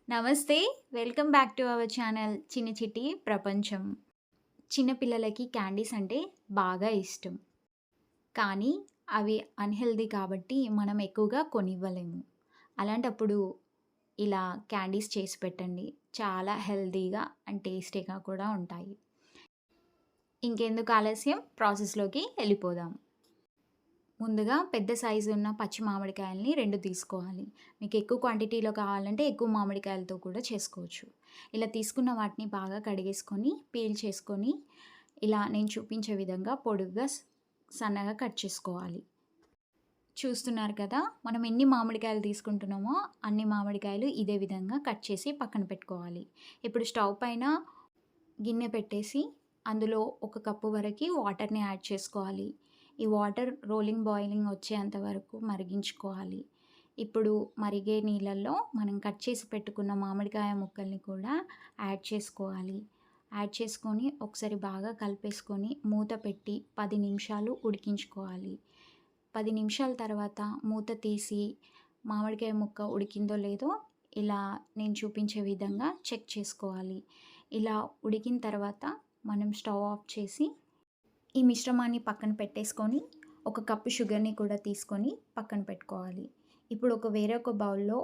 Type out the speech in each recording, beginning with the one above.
నమస్తే. Welcome back to our channel చిన్ని చిట్టి ప్రపంచం. చిన్న పిల్లలకి క్యాండీస్ అంటే బాగా ఇష్టం. కానీ అవి అన్‌హెల్తీ కాబట్టి మనం ఎక్కువగా కొనివ్వలేము. అలాంటప్పుడు ఇలా క్యాండీస్ చేసి పెట్టండి. చాలా హెల్తీగా అండ్ టేస్టీగా కూడా ఉంటాయి. ఇంకెందుకు ఆలస్యం ప్రాసెస్‌లోకి ఎళ్ళిపోదాం. ముందుగా పెద్ద సైజు ఉన్న పచ్చి మామిడికాయలని 2 తీసుకోవాలి. మీకు ఎక్కువ క్వాంటిటీలో కావాలంటే ఎక్కువ మామిడికాయలతో కూడా చేసుకోవచ్చు. ఇలా తీసుకున్న వాటిని బాగా కడిగేసుకొని, పీల్ చేసుకొని, ఇలా నేను చూపించే విధంగా పొడుగ్గా సన్నగా కట్ చేసుకోవాలి. చూస్తున్నారు కదా! మనం ఎన్ని మామిడికాయలు తీసుకుంటున్నామో అన్ని మామిడికాయలు ఇదే విధంగా కట్ చేసి పక్కన పెట్టుకోవాలి. ఇప్పుడు స్టవ్ పైన గిన్నె పెట్టేసి అందులో ఒక కప్పు వరకి వాటర్‌ని యాడ్ చేసుకోవాలి. ఈ వాటర్ బాయిలింగ్ వచ్చేంత వరకు మరిగించుకోవాలి. ఇప్పుడు మరిగే నీళ్ళల్లో మనం కట్ చేసి పెట్టుకున్న మామిడికాయ ముక్కల్ని కూడా యాడ్ చేసుకోవాలి. యాడ్ చేసుకొని ఒకసారి బాగా కలిపేసుకొని మూత పెట్టి 10 నిమిషాలు ఉడికించుకోవాలి. 10 నిమిషాల తర్వాత మూత తీసి మామిడికాయ ముక్క ఉడికిందో లేదో ఇలా నేను చూపించే విధంగా చెక్ చేసుకోవాలి. ఇలా ఉడికిన తర్వాత మనం స్టవ్ ఆఫ్ చేసి ఈ మిశ్రమాన్ని పక్కన పెట్టేసుకొని ఒక కప్పు షుగర్‌ని కూడా తీసుకొని పక్కన పెట్టుకోవాలి. ఇప్పుడు వేరే ఒక బౌల్‌లో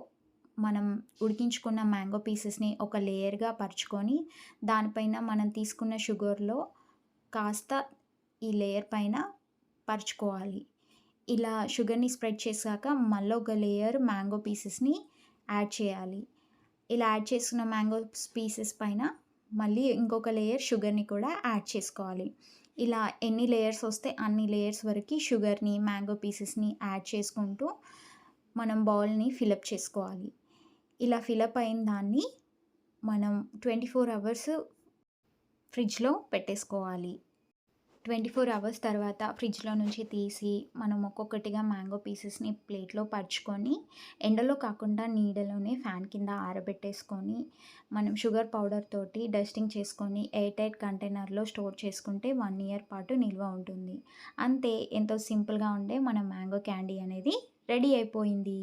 మనం ఉడికించుకున్న మ్యాంగో పీసెస్‌ని ఒక లేయర్‌గా పరుచుకొని దానిపైన మనం తీసుకున్న షుగర్‌లో కాస్త ఈ లేయర్ పైన పరుచుకోవాలి. ఇలా షుగర్‌ని స్ప్రెడ్ చేశాక మళ్ళీ ఒక లేయర్ మ్యాంగో పీసెస్‌ని యాడ్ చేయాలి. ఇలా యాడ్ చేసుకున్న మ్యాంగో పీసెస్ పైన మళ్ళీ ఇంకొక లేయర్ షుగర్‌ని కూడా యాడ్ చేసుకోవాలి. ఇలా ఎన్ని లేయర్స్ వస్తే అన్ని లేయర్స్ వరకి షుగర్‌ని, మ్యాంగో పీసెస్‌ని యాడ్ చేసుకుంటూ మనం బౌల్‌ని ఫిలప్ చేసుకోవాలి. ఇలా ఫిలప్ అయిన దాన్ని మనం 24 అవర్స్ ఫ్రిడ్జ్‌లో పెట్టేసుకోవాలి. 24 అవర్స్ తర్వాత ఫ్రిడ్జ్‌లో నుంచి తీసి మనం ఒక్కొక్కటిగా మ్యాంగో పీసెస్‌ని ప్లేట్‌లో పరుచుకొని ఎండలో కాకుండా నీడలోనే ఫ్యాన్ కింద ఆరబెట్టేసుకొని మనం షుగర్ పౌడర్ తోటి డస్టింగ్ చేసుకొని ఎయిర్ టైట్ కంటైనర్‌లో స్టోర్ చేసుకుంటే 1 ఇయర్ పాటు నిల్వ ఉంటుంది. అంతే ఎంతో సింపుల్‌గా ఉండే మన మ్యాంగో క్యాండీ అనేది రెడీ అయిపోయింది.